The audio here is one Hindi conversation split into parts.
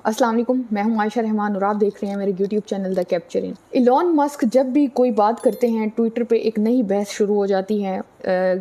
अस्सलाम वालेकुम, मैं हूं आयशा रहमान और आप देख रहे हैं मेरे YouTube channel the capturing. Elon Musk जब भी कोई बात करते हैं ट्विटर पे एक नई बहस शुरू हो जाती है।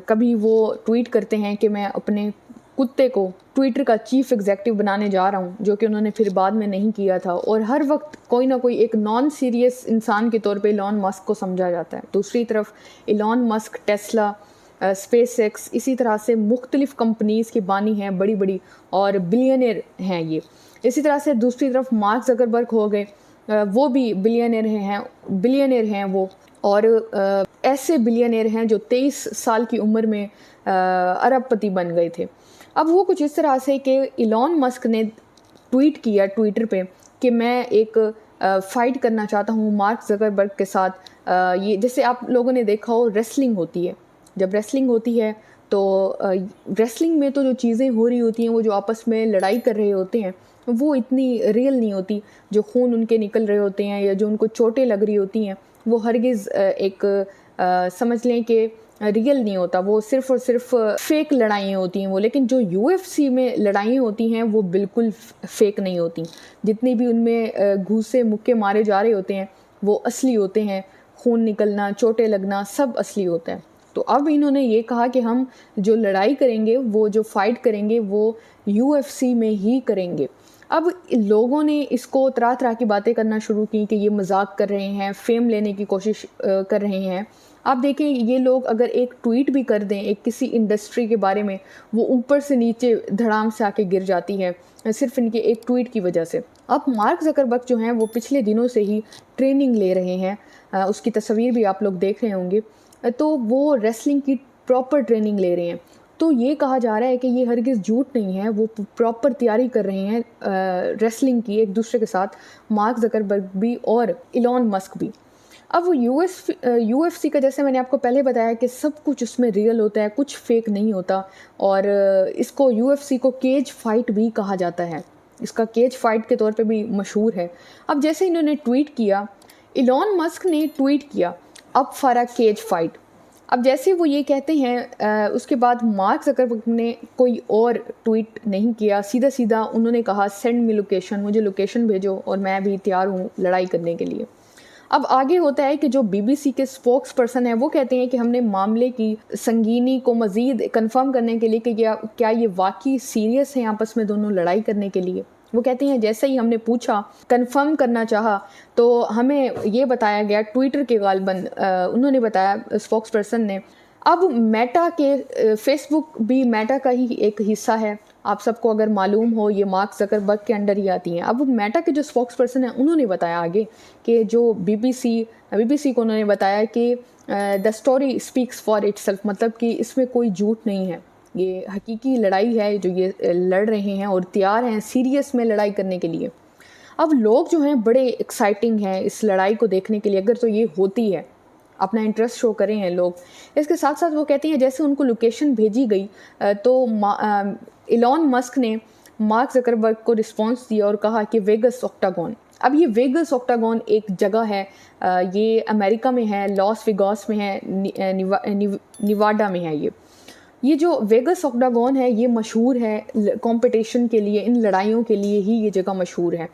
कभी वो ट्वीट करते हैं कि मैं अपने कुत्ते को ट्विटर का चीफ एग्जेक्टिव बनाने जा रहा हूं, जो कि उन्होंने फिर बाद में नहीं किया था। और हर वक्त कोई ना कोई एक नॉन सीरियस इंसान के तौर पे इलॉन मस्क को समझा जाता है। दूसरी तरफ Elon Musk Tesla, space x, इसी तरह से मुख्तलिफ कंपनीज़ की बानी हैं, बड़ी बड़ी और बिलियनर हैं ये। इसी तरह से दूसरी तरफ मार्क ज़करबर्ग हो गए, वो भी बिलियनर हैं वो। और ऐसे बिलियनर हैं जो 23 साल की उम्र में अरबपति बन गए थे। अब वो कुछ इस तरह से कि इलॉन मस्क ने ट्वीट किया ट्विटर पे कि मैं एक फ़ाइट करना चाहता हूँ मार्क ज़करबर्ग के साथ। ये जैसे आप लोगों ने देखा हो, रेसलिंग होती है। जब रेसलिंग होती है तो रेसलिंग में तो जो चीज़ें हो रही होती हैं, वो जो आपस में लड़ाई कर रहे होते हैं, वो इतनी रियल नहीं होती। जो खून उनके निकल रहे होते हैं या जो उनको चोटें लग रही होती हैं, वो हरगिज़ समझ लें कि रियल नहीं होता। वो सिर्फ़ और सिर्फ फेक लड़ाइयाँ होती हैं वो। लेकिन जो यूएफसी में लड़ाइयाँ होती हैं वो बिल्कुल फेक नहीं होती। जितनी भी उनमें घूसे मुक्के मारे जा रहे होते हैं वो असली होते हैं। खून निकलना, चोटें लगना, सब असली होता है। तो अब इन्होंने ये कहा कि हम जो लड़ाई करेंगे, वो जो फाइट करेंगे, वो यूएफसी में ही करेंगे। अब लोगों ने इसको तरह तरह की बातें करना शुरू की कि ये मजाक कर रहे हैं, फेम लेने की कोशिश कर रहे हैं। आप देखें, ये लोग अगर एक ट्वीट भी कर दें एक किसी इंडस्ट्री के बारे में, वो ऊपर से नीचे धड़ाम से आके गिर जाती है सिर्फ इनके एक ट्वीट की वजह से। अब मार्क ज़करबर्ग जो हैं वो पिछले दिनों से ही ट्रेनिंग ले रहे हैं। उसकी तस्वीर भी आप लोग देख रहे होंगे। तो वो रेसलिंग की प्रॉपर ट्रेनिंग ले रहे हैं। तो ये कहा जा रहा है कि ये हरगिज़ झूठ नहीं है, वो प्रॉपर तैयारी कर रहे हैं रेसलिंग की एक दूसरे के साथ, मार्क ज़करबर्ग भी और इलॉन मस्क भी। अब वो यूएफसी का, जैसे मैंने आपको पहले बताया कि सब कुछ उसमें रियल होता है, कुछ फेक नहीं होता। और इसको यूएफसी को केज फाइट भी कहा जाता है, इसका केज फाइट के तौर पे भी मशहूर है। अब जैसे इन्होंने ट्वीट किया, इलॉन मस्क ने ट्वीट किया up for a cage fight. अब जैसे वो ये कहते हैं, उसके बाद मार्क ज़करबर्ग ने कोई और ट्वीट नहीं किया, सीधा सीधा उन्होंने कहा सेंड मी लोकेशन, मुझे लोकेशन भेजो और मैं भी तैयार हूँ लड़ाई करने के लिए। अब आगे होता है कि जो बीबीसी के स्पोक्स पर्सन है वो कहते हैं कि हमने मामले की संगीनी को मज़ीद कंफर्म करने के लिए कि क्या ये वाकई सीरियस है आपस में दोनों लड़ाई करने के लिए। वो कहते हैं जैसे ही हमने पूछा, कंफर्म करना चाहा, तो हमें ये बताया गया ट्विटर के गालिबन उन्होंने बताया स्पोक्स पर्सन ने। अब मेटा के फेसबुक भी मेटा का ही एक हिस्सा है। आप सबको अगर मालूम हो, ये मार्क ज़करबर्ग के अंडर ही आती हैं। अब मेटा के जो स्पोक्स पर्सन हैं उन्होंने बताया आगे कि जो बीबीसी को उन्होंने बताया कि the story speaks for itself, मतलब कि इसमें कोई झूठ नहीं है, ये हकीकी लड़ाई है जो ये लड़ रहे हैं और तैयार हैं सीरियस में लड़ाई करने के लिए। अब लोग जो हैं बड़े एक्साइटिंग हैं इस लड़ाई को देखने के लिए, अगर तो ये होती है, अपना इंटरेस्ट शो करें हैं लोग। इसके साथ साथ वो कहते हैं जैसे उनको लोकेशन भेजी गई तो इलॉन मस्क ने मार्क ज़करबर्ग को रिस्पॉन्स दिया और कहा कि वेगस ऑक्टागन। अब ये वेगस ऑक्टागन एक जगह है, ये अमेरिका में है, लॉस वेगास में है, निवाडा में है। ये जो वेगस ऑक्टागन है ये मशहूर है कंपटीशन के लिए, इन लड़ाइयों के लिए ही ये जगह मशहूर है।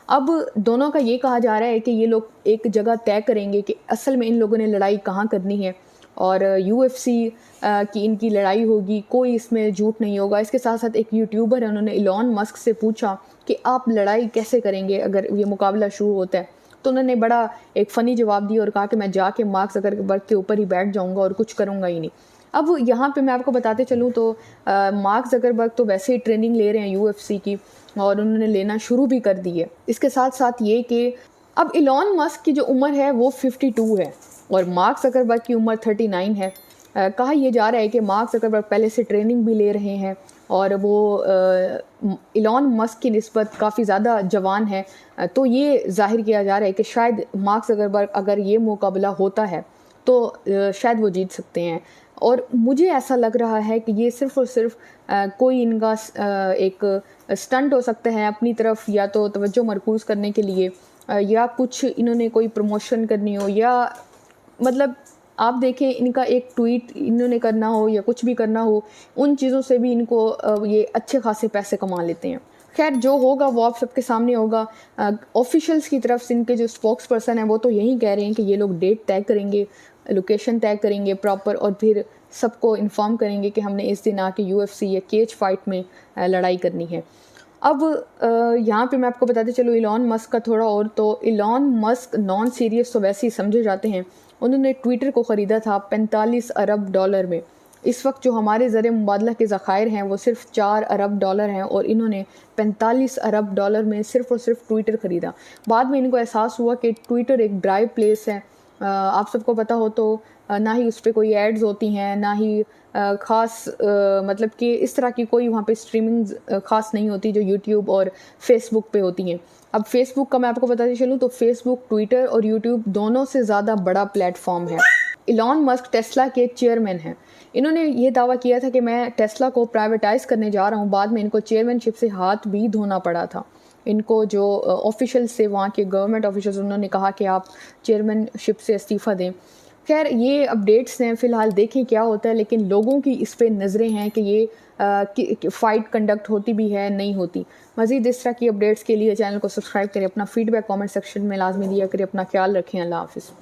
अब दोनों का ये कहा जा रहा है कि ये लोग एक जगह तय करेंगे कि असल में इन लोगों ने लड़ाई कहाँ करनी है और यूएफसी की इनकी लड़ाई होगी, कोई इसमें झूठ नहीं होगा। इसके साथ साथ एक यूट्यूबर है, उन्होंने इलॉन मस्क से पूछा कि आप लड़ाई कैसे करेंगे अगर ये मुकाबला शुरू होता है। तो उन्होंने बड़ा एक फ़नी जवाब दिया और कहा कि मैं जाके मार्क ज़करबर्ग के ऊपर ही बैठ जाऊँगा और कुछ करूँगा ही नहीं। अब यहाँ पे मैं आपको बताते चलूँ तो मार्क ज़करबर्ग तो वैसे ही ट्रेनिंग ले रहे हैं यूएफसी की और उन्होंने लेना शुरू भी कर दी है। इसके साथ साथ ये कि अब इलॉन मस्क की जो उम्र है वो 52 है और मार्क ज़करबर्ग की उम्र 39 है। कहा यह जा रहा है कि मार्क ज़करबर्ग पहले से ट्रेनिंग भी ले रहे हैं और वो इलॉन मस्क की निस्बत काफ़ी ज़्यादा जवान है। तो ये जाहिर किया जा रहा है कि शायद मार्क ज़करबर्ग, अगर ये मुकाबला होता है तो शायद वो जीत सकते हैं। और मुझे ऐसा लग रहा है कि ये सिर्फ़ और सिर्फ कोई इनका एक स्टंट हो सकता है अपनी तरफ, या तो तवज्जो मरकूज़ करने के लिए, या कुछ इन्होंने कोई प्रमोशन करनी हो, या मतलब आप देखें इनका एक ट्वीट इन्होंने करना हो या कुछ भी करना हो, उन चीज़ों से भी इनको ये अच्छे खासे पैसे कमा लेते हैं। खैर जो होगा वो आप सबके सामने होगा। ऑफिशियल्स की तरफ से इनके जो स्पोक्स पर्सन है वो तो यही कह रहे हैं कि ये लोग डेट तय करेंगे, लोकेशन तय करेंगे प्रॉपर, और फिर सबको इन्फॉर्म करेंगे कि हमने इस दिन आके UFC या केज फाइट में लड़ाई करनी है। अब यहाँ पे मैं आपको बताते चलूँ इलॉन मस्क का थोड़ा और। तो इलॉन मस्क नॉन सीरियस तो वैसे ही समझे जाते हैं। उन्होंने ट्विटर को ख़रीदा था 45 अरब डॉलर में। इस वक्त जो हमारे ज़र मुबादला के ज़खायर हैं वो सिर्फ 4 अरब डॉलर हैं, और इन्होंने 45 अरब डॉलर में सिर्फ और सिर्फ ट्विटर ख़रीदा। बाद में इनको एहसास हुआ कि ट्विटर एक ड्राई प्लेस है। आप सबको पता हो तो ना ही उस पर कोई एड्स होती हैं, ना ही ख़ास मतलब कि इस तरह की कोई वहाँ पे स्ट्रीमिंग ख़ास नहीं होती जो यूट्यूब और फेसबुक पे होती हैं। अब फेसबुक का मैं आपको बताते चलूँ तो फेसबुक, ट्विटर और यूट्यूब दोनों से ज़्यादा बड़ा प्लेटफॉर्म है। इलॉन मस्क टेस्ला के चेयरमैन हैं। इन्होंने ये दावा किया था कि मैं टेस्ला को प्राइवेटाइज़ करने जा रहा हूँ। बाद में इनको चेयरमैनशिप से हाथ भी धोना पड़ा था। इनको जो ऑफिशियल्स से, वहाँ के गवर्नमेंट ऑफिशियल्स, उन्होंने कहा कि आप चेयरमैनशिप से इस्तीफ़ा दें। खैर ये अपडेट्स हैं, फ़िलहाल देखें क्या होता है, लेकिन लोगों की इस पे नज़रें हैं कि ये फ़ाइट कंडक्ट होती भी है नहीं होती। मज़ीद इस तरह की अपडेट्स के लिए चैनल को सब्सक्राइब करें, अपना फ़ीडबैक कमेंट सेक्शन में लाजमी दिया करें। अपना ख्याल रखें। अल्लाह हाफ़िज़।